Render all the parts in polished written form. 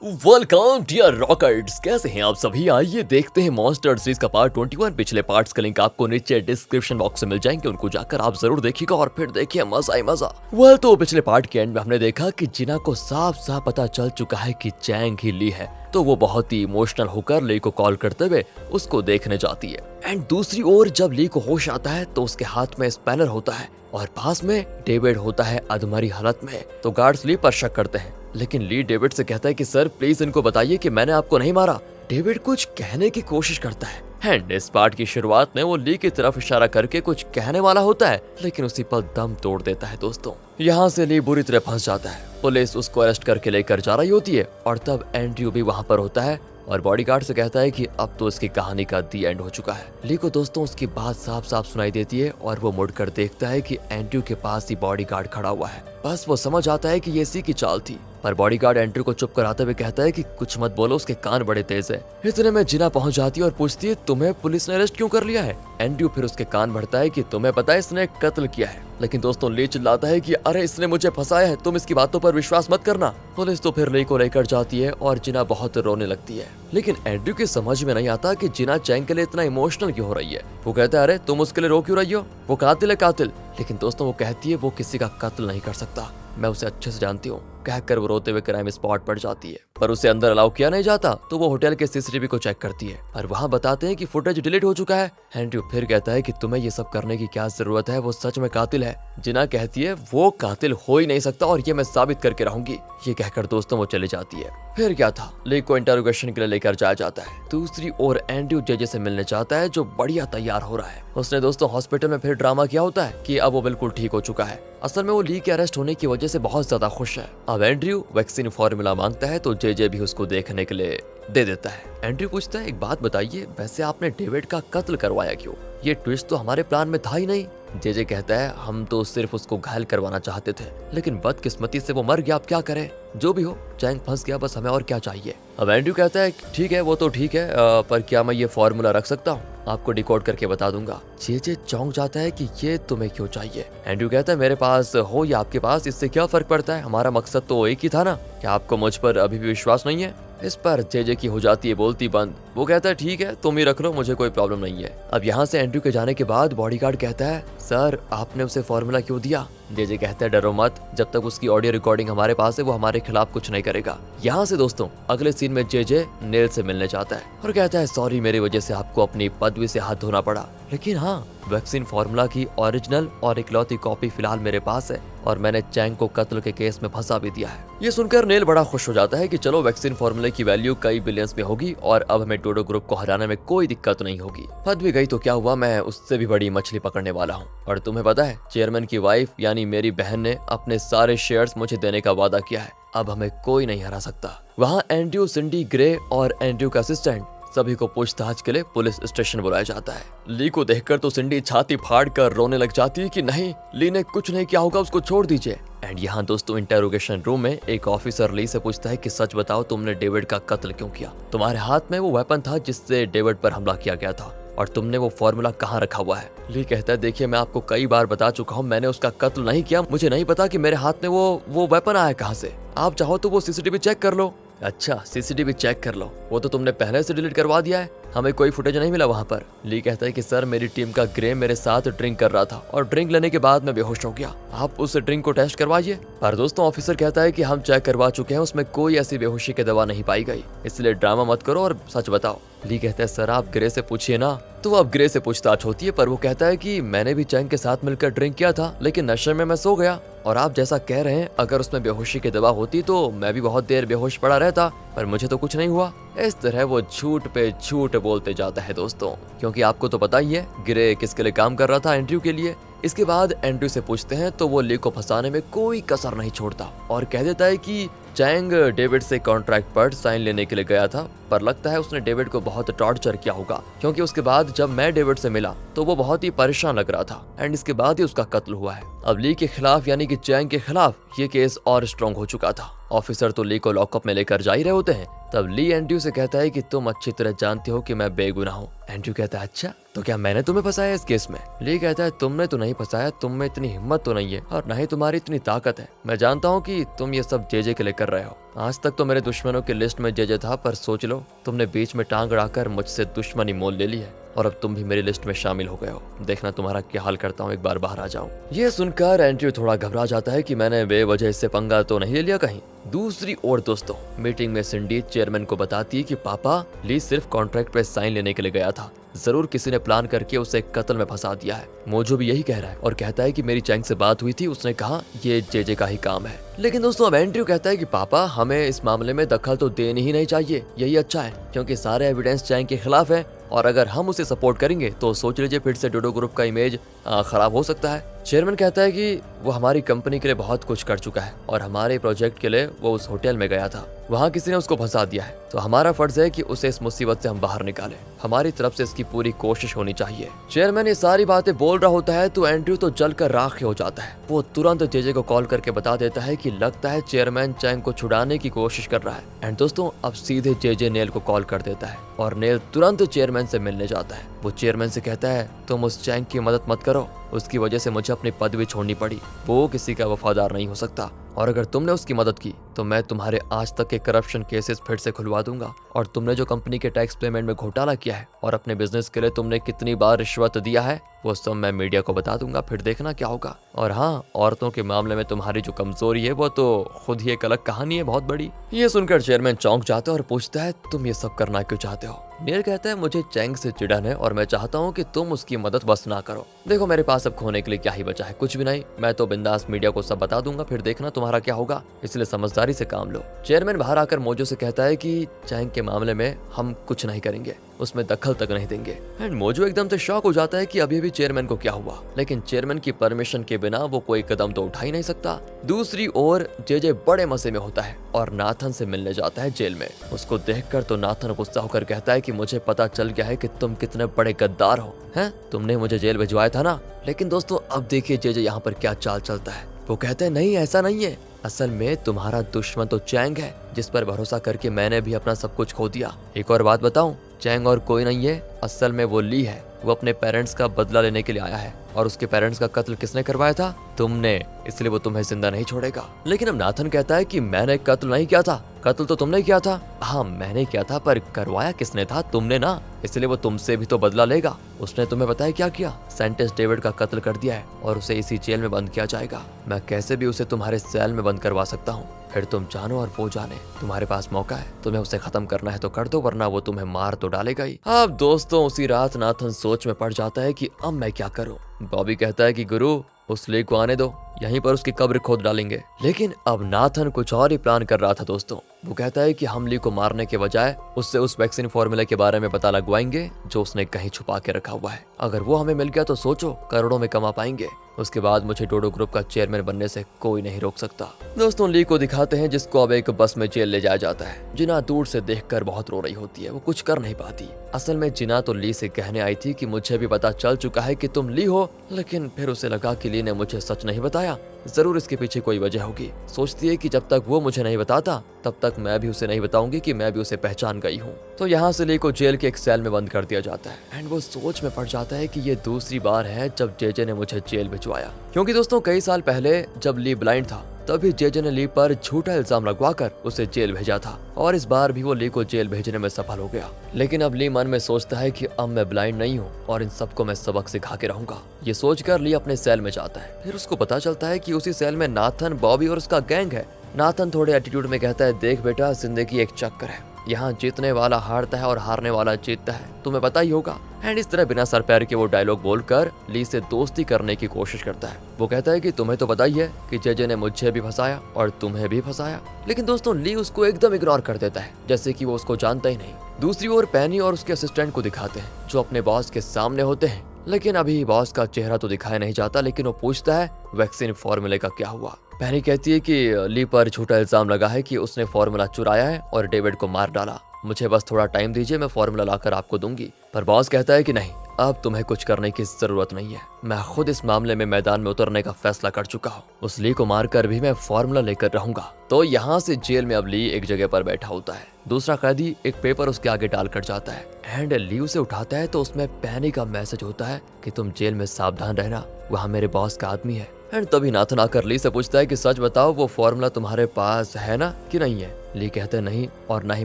Welcome dear rockets, कैसे हैं आप सभी। आइए देखते हैं मॉन्स्टर सीरीज का पार्ट 21। पिछले पार्ट्स का लिंक आपको नीचे डिस्क्रिप्शन बॉक्स में मिल जाएंगे, उनको जाकर आप जरूर देखिएगा और फिर देखिए मजा ही मजा। तो पिछले पार्ट के एंड में हमने देखा कि जिना को साफ साफ पता चल चुका है कि चैंग ही ली है, तो वो बहुत ही इमोशनल होकर ली को कॉल करते हुए उसको देखने जाती है। एंड दूसरी ओर जब ली को होश आता है तो उसके हाथ में स्पैनर होता है और पास में डेविड होता है अधमरी हालत में। तो गार्ड्स ली पर शक करते हैं, लेकिन ली डेविड से कहता है कि सर प्लीज इनको बताइए कि मैंने आपको नहीं मारा। डेविड कुछ कहने की कोशिश करता है एंड इस पार्ट की शुरुआत में वो ली की तरफ इशारा करके कुछ कहने वाला होता है, लेकिन उसी पर दम तोड़ देता है। दोस्तों यहाँ से ली बुरी तरह फंस जाता है। पुलिस उसको अरेस्ट करके लेकर जा रही होती है और तब एंड्रयू भी वहाँ पर होता है और बॉडीगार्ड से कहता है कि अब तो इसकी कहानी का दी एंड हो चुका है। ली को दोस्तों उसकी बात साफ साफ सुनाई देती है और वो मुड़कर देखता है कि एंड्रयू के पास ही बॉडीगार्ड खड़ा हुआ है। बस वो समझ आता है कि ये इसी की चाल थी, पर बॉडीगार्ड एंड्रयू को चुप कराते हुए कहता है कि कुछ मत बोलो, उसके कान बड़े तेज है। इतने में जिना पहुंच जाती है और पूछती है तुम्हें पुलिस ने अरेस्ट क्यों कर लिया है। एंड्रयू फिर उसके कान भरता है कि तुम्हें पता है इसने कत्ल किया है, लेकिन दोस्तों ली चिल्लाता है कि अरे इसने मुझे फंसाया है, तुम इसकी बातों पर विश्वास मत करना। पुलिस तो फिर ली को लेकर जाती है और जिना बहुत रोने लगती है, लेकिन एंड्रयू की समझ में नहीं आता कि जिना चैंग के लिए इतना इमोशनल क्यों हो रही है। वो कहता है अरे तुम उसके लिए रो क्यों रही हो, वो कातिल है कातिल। लेकिन दोस्तों वो कहती है वो किसी का कत्ल नहीं कर सकता, मैं उसे अच्छे से जानती हूँ। कहकर वो रोते हुए क्राइम स्पॉट पर जाती है, पर उसे अंदर अलाउ किया नहीं जाता। तो वो होटल के सीसीटीवी को चेक करती है और वहाँ बताते हैं कि फुटेज डिलीट हो चुका है। एंड्रयू फिर कहता है कि तुम्हें ये सब करने की क्या जरूरत है, वो सच में कातिल है। जिना कहती है वो कातिल हो ही नहीं सकता और ये मैं साबित करके रहूंगी। ये कहकर दोस्तों वो चली जाती है। फिर क्या था, ली को इंटरोगेशन के लिए लेकर जाया जाता है। दूसरी ओर एंड्रयू जेजे से मिलने चाहता है जो बढ़िया तैयार हो रहा है। उसने दोस्तों हॉस्पिटल में फिर ड्रामा किया होता है कि अब वो बिल्कुल ठीक हो चुका है। असल में वो ली के अरेस्ट होने की वजह से बहुत ज्यादा खुश है। अब एंड्रयू वैक्सीन फॉर्मूला मांगता है तो जेजे भी उसको देखने के लिए दे देता है। एंड्रयू पूछता है एक बात बताइए, वैसे आपने डेविड का कत्ल करवाया क्यों, ये ट्विस्ट तो हमारे प्लान में था ही नहीं। जेजे कहता है हम तो सिर्फ उसको घायल करवाना चाहते थे, लेकिन बदकिस्मती से वो मर गया, अब क्या करें। जो भी हो चैंग फंस गया, बस हमें और क्या चाहिए। अब एंड्रयू कहता है ठीक है वो तो ठीक है, पर क्या मैं ये फॉर्मूला रख सकता हूँ, आपको डिकोड करके बता दूंगा। जेजे चौंक जाता है कि ये तुम्हें क्यों चाहिए। एंड्रयू कहता है मेरे पास हो या आपके पास, इससे क्या फर्क पड़ता है, हमारा मकसद तो एक ही था ना। क्या आपको मुझ पर अभी भी विश्वास नहीं है। इस पर जेजे की हो जाती है बोलती बंद। वो कहता है ठीक है तुम ही रख लो, मुझे कोई प्रॉब्लम नहीं है। अब यहाँ से एंड्रयू के जाने के बाद बॉडीगार्ड कहता है सर आपने उसे फॉर्मूला क्यों दिया। जेजे कहता है डरो मत, जब तक उसकी ऑडियो रिकॉर्डिंग हमारे पास है वो हमारे खिलाफ कुछ नहीं करेगा। यहाँ से दोस्तों अगले सीन में जेजे नेल से मिलने जाता है और कहता है सॉरी मेरी वजह से आपको अपनी पदवी से हाथ धोना पड़ा, लेकिन हाँ वैक्सीन फॉर्मूला की ओरिजिनल और इकलौती कॉपी फिलहाल मेरे पास है और मैंने चैंग को कत्ल के केस में फंसा भी दिया है। ये सुनकर नेल बड़ा खुश हो जाता है कि चलो वैक्सीन फॉर्मूले की वैल्यू कई बिलियंस में होगी और अब हमें डोडो ग्रुप को हराने में कोई दिक्कत नहीं होगी। फंस भी गई तो क्या हुआ, मैं उससे भी बड़ी मछली पकड़ने वाला हूँ। और तुम्हें पता है चेयरमैन की वाइफ यानी मेरी बहन ने अपने सारे शेयर्स मुझे देने का वादा किया है, अब हमें कोई नहीं हरा सकता। वहाँ एंड्रयू, सिंडी, ग्रे और एंड्रयू का असिस्टेंट सभी को पूछताछ के लिए पुलिस स्टेशन बुलाया जाता है। ली को देखकर तो सिंडी छाती फाड़ कर रोने लग जाती है कि नहीं ली ने कुछ नहीं किया होगा, उसको छोड़ दीजिए। एंड यहाँ दोस्तों इंटेरोगेशन रूम में एक ऑफिसर ली से पूछता है कि सच बताओ तुमने डेविड का कत्ल क्यों किया, तुम्हारे हाथ में वो वेपन था जिससे डेविड पर हमला किया गया था और तुमने वो फॉर्मूला कहाँ रखा हुआ है। ली कहता है देखिए मैं आपको कई बार बता चुका हूँ, मैंने उसका कत्ल नहीं किया, मुझे नहीं पता कि मेरे हाथ में वो वेपन आया कहाँ से। आप चाहो तो वो सीसीटीवी चेक कर लो। अच्छा सीसीटीवी चेक कर लो, वो तो तुमने पहले से डिलीट करवा दिया है, हमें कोई फुटेज नहीं मिला वहाँ पर। ली कहता है कि सर मेरी टीम का ग्रे मेरे साथ ड्रिंक कर रहा था और ड्रिंक लेने के बाद मैं बेहोश हो गया, आप उस ड्रिंक को टेस्ट करवाइए। पर दोस्तों ऑफिसर कहता है कि हम चेक करवा चुके हैं, उसमें कोई ऐसी बेहोशी की दवा नहीं पाई गई, इसलिए ड्रामा मत करो और सच बताओ। ली कहता है सर आप ग्रे से पूछिए ना। तो अब ग्रे से पूछताछ होती है, पर वो कहता है कि मैंने भी चैंग के साथ मिलकर ड्रिंक किया था, लेकिन नशे में मैं सो गया और आप जैसा कह रहे हैं अगर उसमें बेहोशी की दवा होती तो मैं भी बहुत देर बेहोश पड़ा रहता, पर मुझे तो कुछ नहीं हुआ। इस तरह वो झूठ पे झूठ बोलते जाता है दोस्तों, क्योंकि आपको तो पता ही है ग्रे किसके लिए काम कर रहा था, एंड्रयू के लिए। इसके बाद एंड्रयू से पूछते हैं तो वो ली को फंसाने में कोई कसर नहीं छोड़ता और कह देता है कि चैंग डेविड से कॉन्ट्रैक्ट पर साइन लेने के लिए गया था, पर लगता है उसने डेविड को बहुत टॉर्चर किया होगा, क्योंकि उसके बाद जब मैं डेविड से मिला तो वो बहुत ही परेशान लग रहा था एंड इसके बाद ही उसका कत्ल हुआ है। अब ली के खिलाफ यानी कि चैंग के खिलाफ ये केस और स्ट्रॉन्ग हो चुका था। ऑफिसर तो ली को लॉकअप में लेकर जा ही रहे होते हैं, तब ली एंड्रयू से कहता है कि तुम अच्छी तरह जानते हो कि मैं बेगुनाह हूँ। एंड्रयू कहता है अच्छा तो क्या मैंने तुम्हें फंसाया इस केस में। ली कहता है तुमने तो नहीं फंसाया, तुम में इतनी हिम्मत तो नहीं है और न ही तुम्हारी इतनी ताकत है, मैं जानता हूँ कि तुम ये सब जेजे के लिए कर रहे हो। आज तक तो मेरे दुश्मनों की लिस्ट में जेजे था, पर सोच लो तुमने बीच में टांग अड़ाकर मुझसे दुश्मनी मोल ले ली है और अब तुम भी मेरी लिस्ट में शामिल हो गए हो। देखना तुम्हारा क्या हाल करता हूँ, एक बार बाहर आ जाऊं। ये सुनकर एंड्रयू थोड़ा घबरा जाता है कि मैंने बेवजह इससे पंगा तो नहीं ले लिया कहीं। दूसरी ओर दोस्तों, मीटिंग में सिंडी चेयरमैन को बताती है कि पापा, ली सिर्फ कॉन्ट्रैक्ट पे साइन लेने के लिए गया था, जरूर किसी ने प्लान करके उसे कत्ल में फंसा दिया है। मोजो भी यही कह रहा है और कहता है कि मेरी चैंग से बात हुई थी, उसने कहा ये जेजे का ही काम है। लेकिन दोस्तों अब एंड्रयू कहता है कि पापा, हमें इस मामले में दखल तो देनी ही नहीं चाहिए, यही अच्छा है, क्योंकि सारे एविडेंस चैंग के खिलाफ है और अगर हम उसे सपोर्ट करेंगे तो सोच लीजिए फिर से डोडो ग्रुप का इमेज खराब हो सकता है। चेयरमैन कहता है कि वो हमारी कंपनी के लिए बहुत कुछ कर चुका है और हमारे प्रोजेक्ट के लिए वो उस होटल में गया था, वहाँ किसी ने उसको फंसा दिया है, तो हमारा फर्ज है कि उसे इस मुसीबत से हम बाहर निकालें। हमारी तरफ से इसकी पूरी कोशिश होनी चाहिए। चेयरमैन ये सारी बातें बोल रहा होता है तो एंड्रयू तो जलकर राख हो जाता है। वो तुरंत जेजे को कॉल करके बता देता है कि लगता है चेयरमैन चैंग को छुड़ाने की कोशिश कर रहा है। एंड दोस्तों अब सीधे जेजे नेल को कॉल कर देता है और नेल तुरंत चेयरमैन से मिलने जाता है। वो चेयरमैन से कहता है तुम उस चैंग की मदद मत करो, उसकी वजह से मुझे अपनी पदवी छोड़नी पड़ी, वो किसी का वफादार नहीं हो सकता और अगर तुमने उसकी मदद की तो मैं तुम्हारे आज तक के करप्शन केसेस फिर से खुलवा दूंगा और तुमने जो कंपनी के टैक्स पेमेंट में घोटाला किया है और अपने बिजनेस के लिए तुमने कितनी बार रिश्वत दिया है वो सब मैं मीडिया को बता दूंगा, फिर देखना क्या होगा। और हाँ, औरतों के मामले में तुम्हारी जो कमजोरी है वो तो खुद ही एक अलग कहानी है बहुत बड़ी। ये सुनकर चेयरमैन चौंक जाता है और पूछता है तुम ये सब करना क्यों चाहते हो। नेल कहता है मुझे चैंग से चिढ़न है और मैं चाहता हूँ कि तुम उसकी मदद बस ना करो। देखो मेरे पास अब खोने के लिए क्या ही बचा है, कुछ भी नहीं, मैं तो बिंदास मीडिया को सब बता दूंगा, फिर देखना तुम्हारा क्या होगा, इसलिए समझदारी से काम लो। चेयरमैन बाहर आकर मोजो से कहता है कि चैंग के मामले में हम कुछ नहीं करेंगे, उसमें दखल तक नहीं देंगे। एंड मोजो एकदम से शॉक हो जाता है कि अभी अभी चेयरमैन को क्या हुआ, लेकिन चेयरमैन की परमिशन के बिना वो कोई कदम तो उठा ही नहीं सकता। दूसरी ओर जेजे बड़े मजे में होता है और नाथन से मिलने जाता है जेल में। उसको देखकर तो नाथन गुस्सा होकर कहता है कि मुझे पता चल गया है कि तुम कितने बड़े गद्दार हो, हैं? तुमने मुझे जेल भिजवाया था ना। लेकिन दोस्तों अब देखिए जेजे यहाँ पर क्या चाल चलता है। वो कहते हैं नहीं ऐसा नहीं है, असल में तुम्हारा दुश्मन तो चैंग है, जिस पर भरोसा करके मैंने भी अपना सब कुछ खो दिया। एक और बात बताऊं, चैंग और कोई नहीं है, असल में वो ली है। वो अपने पेरेंट्स का बदला लेने के लिए आया है और उसके पेरेंट्स का कत्ल किसने करवाया था? तुमने, इसलिए वो तुम्हें जिंदा नहीं छोड़ेगा। लेकिन अब नाथन कहता है कि मैंने कत्ल नहीं किया था, कत्ल तो तुमने किया था। हाँ मैंने किया था, पर करवाया किसने था? तुमने ना, इसलिए वो तुमसे भी तो बदला लेगा। उसने तुम्हें पता है क्या किया? साइंटिस्ट डेविड का कत्ल कर दिया है और उसे इसी जेल में बंद किया जाएगा। मैं कैसे भी उसे तुम्हारे सेल में बंद करवा सकता हूँ, फिर तुम जानो और वो जाने। तुम्हारे पास मौका है, तुम्हें उसे खत्म करना है तो कर दो, वरना वो तुम्हें मार तो डालेगा ही। अब दोस्तों उसी रात नाथन सोच में पड़ जाता है कि अब मैं क्या करूं। बॉबी कहता है कि गुरु उस ली को आने दो, यहीं पर उसकी कब्र खोद डालेंगे। लेकिन अब नाथन कुछ और ही प्लान कर रहा था दोस्तों। वो कहता है कि हम ली को मारने के बजाय उससे उस वैक्सीन फॉर्मूले के बारे में पता लगवाएंगे जो उसने कहीं छुपा के रखा हुआ है। अगर वो हमें मिल गया तो सोचो करोड़ों में कमा पाएंगे। उसके बाद मुझे डोडो ग्रुप का चेयरमैन बनने से कोई नहीं रोक सकता। दोस्तों ली को दिखाते हैं जिसको अब एक बस में जेल ले जाया जाता है। जिना दूर से देखकर बहुत रो रही होती है, वो कुछ कर नहीं पाती। असल में जिना तो ली से कहने आई थी कि मुझे भी पता चल चुका है कि तुम ली हो, लेकिन फिर उसे लगा कि ली ने मुझे सच नहीं बताया, जरूर इसके पीछे कोई वजह होगी। सोचती है कि जब तक वो मुझे नहीं बताता तब तक मैं भी उसे नहीं बताऊंगी कि मैं भी उसे पहचान गई हूँ। तो यहाँ से ली को जेल के एक सेल में बंद कर दिया जाता है। एंड वो सोच में पड़ जाता है कि ये दूसरी बार है जब जेजे ने मुझे जेल भिजवाया, क्योंकि दोस्तों कई साल पहले जब ली ब्लाइंड था तभी जेजे ने ली पर झूठा इल्जाम लगवाकर उसे जेल भेजा था और इस बार भी वो ली को जेल भेजने में सफल हो गया। लेकिन अब ली मन में सोचता है कि अब मैं ब्लाइंड नहीं हूँ और इन सबको मैं सबक सिखा के रहूंगा। ये सोचकर ली अपने सेल में जाता है। फिर उसको पता चलता है कि उसी सेल में नाथन, बॉबी और उसका गैंग है। नाथन थोड़े एटीट्यूड में कहता है देख बेटा, जिंदगी एक चक्कर है, यहाँ जीतने वाला हारता है और हारने वाला जीतता है, तुम्हें पता ही होगा। एंड इस तरह बिना सर पैर के वो डायलॉग बोलकर ली से दोस्ती करने की कोशिश करता है। वो कहता है कि तुम्हें तो पता ही है कि जेजे ने मुझे भी फंसाया और तुम्हें भी फंसाया। लेकिन दोस्तों ली उसको एकदम इग्नोर कर देता है, जैसे कि वो उसको जानता ही नहीं। दूसरी ओर पैनी और उसके असिस्टेंट को दिखाते हैं जो अपने बॉस के सामने होते हैं। लेकिन अभी बॉस का चेहरा तो दिखाया नहीं जाता, लेकिन वो पूछता है वैक्सीन फॉर्मूले का क्या हुआ। पैनी कहती है कि ली पर झूठा इल्जाम लगा है कि उसने फॉर्मूला चुराया है और डेविड को मार डाला। मुझे बस थोड़ा टाइम दीजिए, मैं फॉर्मूला लाकर आपको दूंगी। पर बॉस कहता है कि नहीं, अब तुम्हें कुछ करने की जरूरत नहीं है, मैं खुद इस मामले में मैदान में उतरने का फैसला कर चुका हूँ। उस ली को मारकर भी मैं फॉर्मूला लेकर रहूंगा। तो यहाँ से जेल में अब ली एक जगह पर बैठा होता है। दूसरा कैदी एक पेपर उसके आगे डालकर जाता है। एंड ली उसे उठाता है तो उसमें पैनी का मैसेज होता है कि तुम जेल में सावधान रहना, वहाँ मेरे बॉस का आदमी है एंड तभी नाथन आकर ली से पूछता है कि सच बताओ वो फॉर्मूला तुम्हारे पास है ना कि नहीं है। ली कहते हैं नहीं, और ना ही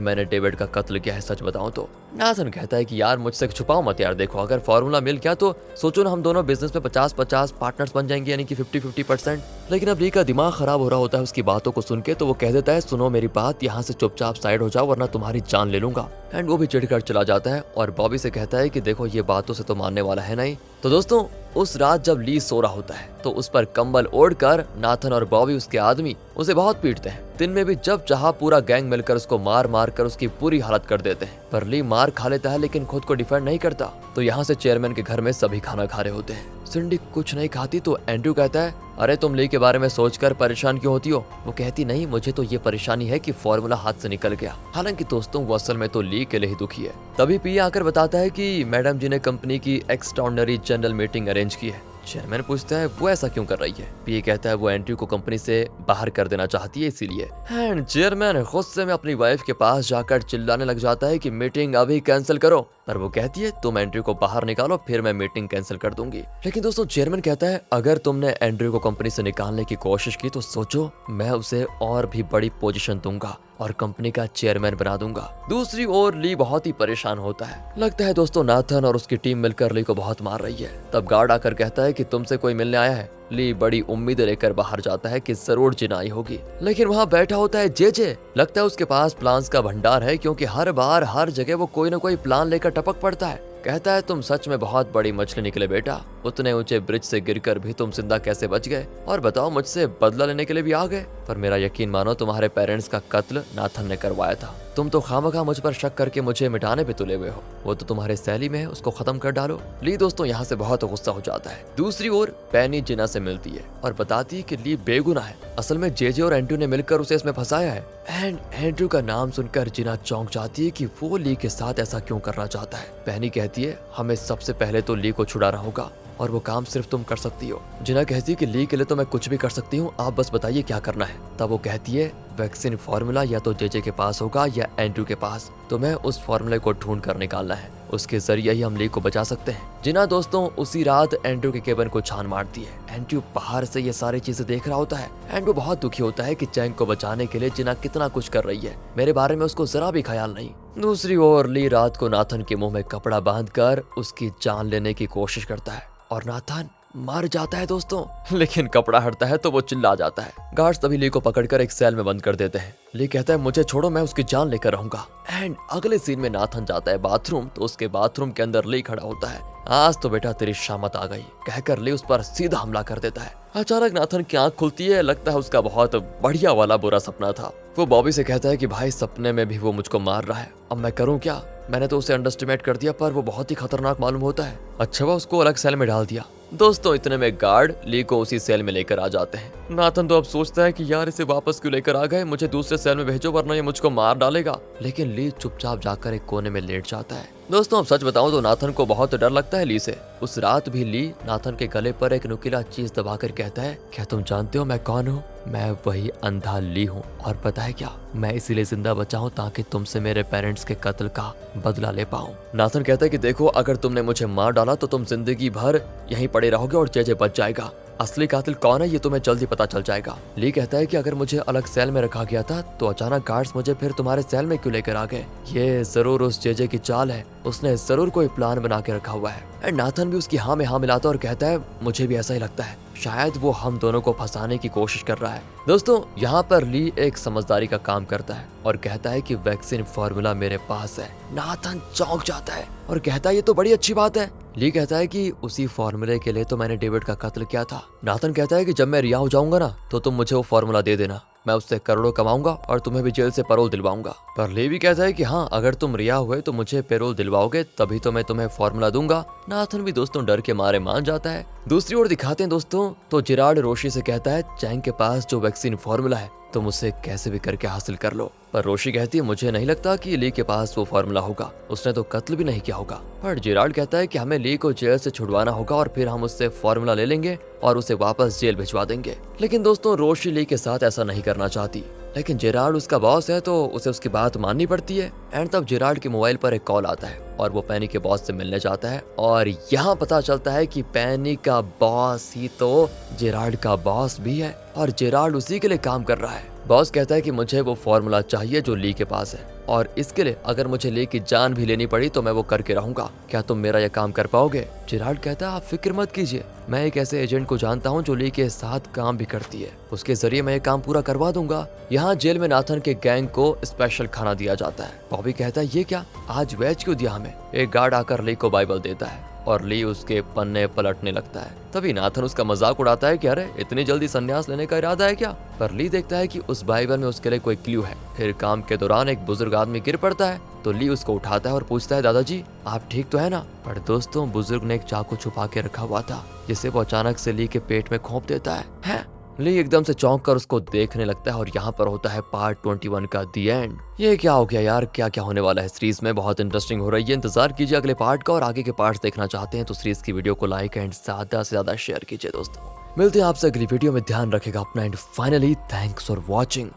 मैंने डेविड का कत्ल किया है, सच बताऊं तो। नाथन कहता है कि यार मुझसे छुपाओ मत यार, देखो अगर फॉर्मूला मिल गया तो सोचो ना हम दोनों बिजनेस में 50-50 पार्टनर्स बन जाएंगे, यानी कि 50-50%। लेकिन अब ली का दिमाग खराब हो रहा होता है उसकी बातों को सुन के, तो वो कह देता है सुनो मेरी बात, यहाँ से चुपचाप साइड हो जाओ वरना तुम्हारी जान ले लूंगा। एंड वो भी चिढ़कर चला जाता है और बॉबी से कहता है कि देखो ये बातों से तो मानने वाला है नहीं। तो दोस्तों उस रात जब ली सो रहा होता है तो उस पर कंबल ओढ़कर नाथन और बॉबी उसके आदमी उसे बहुत पीटते हैं। दिन में भी जब चाहा पूरा गैंग मिलकर उसको मार मार कर उसकी पूरी हालत कर देते हैं। पर ली मार खा लेता है लेकिन खुद को डिफेंड नहीं करता। तो यहाँ से चेयरमैन के घर में सभी खाना खा रहे होते हैं। सिंडी कुछ नहीं खाती तो एंड्रू कहता है अरे तुम ली के बारे में सोचकर परेशान क्यों होती हो। वो कहती नहीं मुझे तो ये परेशानी है कि फॉर्मूला हाथ से निकल गया। हालांकि दोस्तों वो असल में तो ली के लिए ही दुखी है। तभी पी आकर बताता है कि मैडम जी ने कंपनी की एक्स्ट्राऑर्डिनरी जनरल मीटिंग अरेंज की है। चेयरमैन पूछता है वो ऐसा क्यों कर रही है। पीए कहता है वो एंड्रू को कंपनी से बाहर कर देना चाहती है इसीलिए। एंड चेयरमैन गुस्से में अपनी वाइफ के पास जाकर चिल्लाने लग जाता है कि मीटिंग अभी कैंसिल करो। पर वो कहती है तुम एंड्रू को बाहर निकालो फिर मैं मीटिंग कैंसिल कर दूंगी। लेकिन दोस्तों चेयरमैन कहता है अगर तुमने एंड्रू को कंपनी से निकालने की कोशिश की तो सोचो मैं उसे और भी बड़ी पोजीशन दूंगा और कंपनी का चेयरमैन बना दूंगा। दूसरी ओर ली बहुत ही परेशान होता है। लगता है दोस्तों नाथन और उसकी टीम मिलकर ली को बहुत मार रही है। तब गार्ड आकर कहता है कि तुमसे कोई मिलने आया है। ली बड़ी उम्मीद लेकर बाहर जाता है कि जरूर जिनाई होगी, लेकिन वहाँ बैठा होता है जेजे। लगता है उसके पास प्लान्स का भंडार है क्योंकि हर बार हर जगह वो कोई ना कोई प्लान लेकर टपक पड़ता है। कहता है तुम सच में बहुत बड़ी मछली निकले बेटा, उतने ऊंचे ब्रिज से गिरकर भी तुम जिंदा कैसे बच गए, और बताओ मुझसे बदला लेने के लिए भी आ गए। पर मेरा यकीन मानो तुम्हारे पेरेंट्स का कत्ल नाथन ने करवाया था। तुम तो खामखा मुझ पर शक करके मुझे मिटाने पे तुले हुए हो। वो तो तुम्हारे सैली में है, उसको खत्म कर डालो। ली दोस्तों यहाँ से बहुत गुस्सा हो जाता है। दूसरी ओर पेनी जिना से मिलती है और बताती है कि ली बेगुनाह है। असल में जेजे और एंड्रू ने मिलकर उसे इसमें फंसाया है। एंड एंड्रू का नाम सुनकर जिना चौंक जाती है कि वो ली के साथ ऐसा क्यों करना चाहता है। पेनी कहती है हमें सबसे पहले तो ली को छुड़ाना होगा और वो काम सिर्फ तुम कर सकती हो। जिना कहती है कि ली के लिए तो मैं कुछ भी कर सकती हूँ, आप बस बताइए क्या करना है। तब वो कहती है वैक्सीन फॉर्मूला या तो जेजे के पास होगा या एंड्रू के पास, तुम्हें उस फॉर्मूले को ढूंढ कर निकालना है, उसके जरिए ही हम ली को बचा सकते हैं। जिना दोस्तों उसी रात एंड्रू के केबिन को छान मारती है। एंड्रू बाहर से ये सारी चीजें देख रहा होता है। एंड्रू बहुत दुखी होता है कि चैंग को बचाने के लिए जिना कितना कुछ कर रही है, मेरे बारे में उसको जरा भी ख्याल नहीं। दूसरी ओर ली रात को नाथन के मुंह में कपड़ा बांधकर उसकी जान लेने की कोशिश करता है और नाथन मर जाता है दोस्तों। लेकिन कपड़ा हटता है तो वो चिल्ला जाता है। गार्ड्स तभी ली को पकड़कर एक सेल में बंद कर देते हैं। ली कहता है मुझे छोड़ो, मैं उसकी जान लेकर रहूंगा। एंड अगले सीन में नाथन जाता है बाथरूम, तो उसके बाथरूम के अंदर ली खड़ा होता है। आज तो बेटा तेरी शामत आ गई कहकर ली उस पर सीधा हमला कर देता है। अचानक नाथन की आंख खुलती है। लगता है उसका बहुत बढ़िया वाला बुरा सपना था। वो बॉबी से कहता है कि भाई सपने में भी वो मुझको मार रहा है, अब मैं करूँ क्या। मैंने तो उसे अंडरस्टिमेट कर दिया पर वो बहुत ही खतरनाक मालूम होता है। अच्छा हुआ उसको अलग सेल में डाल दिया। दोस्तों इतने में गार्ड ली को उसी सेल में लेकर आ जाते हैं। नाथन तो अब सोचता है कि यार इसे वापस क्यों लेकर आ गए, मुझे दूसरे सेल में भेजो वरना ये मुझको मार डालेगा। लेकिन ली चुपचाप जाकर एक कोने में लेट जाता है। दोस्तों अब सच बताऊं तो नाथन को बहुत डर लगता है ली से। उस रात भी ली नाथन के गले पर एक नुकीला चीज दबाकर कहता है क्या तुम जानते हो मैं कौन हूँ। मैं वही अंधा ली हूँ और पता है क्या, मैं इसीलिए जिंदा बचा हूँ ताकि तुमसे मेरे पेरेंट्स के कत्ल का बदला ले पाऊँ। नाथन कहता है कि देखो अगर तुमने मुझे मार डाला तो तुम जिंदगी भर यहीं पड़े रहोगे और जेजे बच जाएगा। असली कातिल कौन है ये तुम्हें जल्दी पता चल जाएगा। ली कहता है कि अगर मुझे अलग सेल में रखा गया था तो अचानक गार्ड्स मुझे फिर तुम्हारे सेल में क्यों लेकर आ गए। ये जरूर उस जेजे की चाल है, उसने जरूर कोई प्लान बना के रखा हुआ है। एंड नाथन भी उसकी हाँ में हाँ मिलाता और कहता है मुझे भी ऐसा ही लगता है, शायद वो हम दोनों को फंसाने की कोशिश कर रहा है। दोस्तों यहाँ पर ली एक समझदारी का काम करता है और कहता है कि वैक्सीन फॉर्मूला मेरे पास है। नाथन चौंक जाता है और कहता है ये तो बड़ी अच्छी बात है। ली कहता है कि उसी फॉर्मूले के लिए तो मैंने डेविड का कत्ल किया था। नाथन कहता है कि जब मैं रिहा हो जाऊंगा ना तो तुम मुझे वो फॉर्मूला दे देना, मैं उससे करोड़ों कमाऊंगा और तुम्हें भी जेल से पैरोल दिलवाऊंगा। पर ली भी कहता है कि हाँ अगर तुम रिहा हुए तो मुझे पैरोल दिलवाओगे तभी तो मैं तुम्हें फॉर्मूला दूंगा। नाथन भी दोस्तों डर के मारे मान जाता है। दूसरी ओर दिखाते हैं दोस्तों तो जिरार्ड रोशी से कहता है चैंग के पास जो वैक्सीन फॉर्मूला है तुम उसे कैसे भी करके हासिल कर लो। पर रोशी कहती है मुझे नहीं लगता कि ली के पास वो फॉर्मूला होगा, उसने तो कत्ल भी नहीं किया होगा। पर जिराल्ड कहता है कि हमें ली को जेल से छुड़वाना होगा और फिर हम उससे फॉर्मूला ले लेंगे और उसे वापस जेल भिजवा देंगे। लेकिन दोस्तों रोशी ली के साथ ऐसा नहीं करना चाहती। लेकिन जेराल्ड उसका बॉस है तो उसे उसकी बात माननी पड़ती है। एंड तब जेराल्ड के मोबाइल पर एक कॉल आता है और वो पेनी के बॉस से मिलने जाता है और यहाँ पता चलता है कि पेनी का बॉस ही तो जेराल्ड का बॉस भी है और जेराल्ड उसी के लिए काम कर रहा है। बॉस कहता है कि मुझे वो फॉर्मूला चाहिए जो ली के पास है और इसके लिए अगर मुझे ली की जान भी लेनी पड़ी तो मैं वो करके रहूंगा। क्या तुम मेरा यह काम कर पाओगे? जेराल्ड कहता है आप फिक्र मत कीजिए, मैं एक ऐसे एजेंट को जानता हूँ जो ली के साथ काम भी करती है, उसके जरिए मैं ये काम पूरा करवा दूंगा। यहाँ जेल में नाथन के गैंग को स्पेशल खाना दिया जाता है। बॉबी कहता है ये क्या, आज वेज क्यों दिया हमें? एक गार्ड आकर ली को बाइबल देता है और ली उसके पन्ने पलटने लगता है। तभी नाथन उसका मजाक उड़ाता है कि अरे इतनी जल्दी संन्यास लेने का इरादा है क्या? पर ली देखता है कि उस बाइबल में उसके लिए कोई क्लू है। फिर काम के दौरान एक बुजुर्ग आदमी गिर पड़ता है तो ली उसको उठाता है और पूछता है दादाजी आप ठीक तो है ना? पर दोस्तों बुजुर्ग ने एक चाकू छुपा के रखा हुआ था जिसे वो अचानक से ली के पेट में घोंप देता है? ली एकदम से चौंक कर उसको देखने लगता है और यहाँ पर होता है पार्ट 21 का दी एंड। ये क्या हो गया यार, क्या क्या होने वाला है सीरीज में, बहुत इंटरेस्टिंग हो रही है। इंतजार कीजिए अगले पार्ट का और आगे के पार्ट्स देखना चाहते हैं तो सीरीज की वीडियो को लाइक एंड ज्यादा से ज्यादा शेयर कीजिए दोस्तों। मिलते हैं आपसे अगली वीडियो में, ध्यान रखेगा अपना and finally thanks for watching.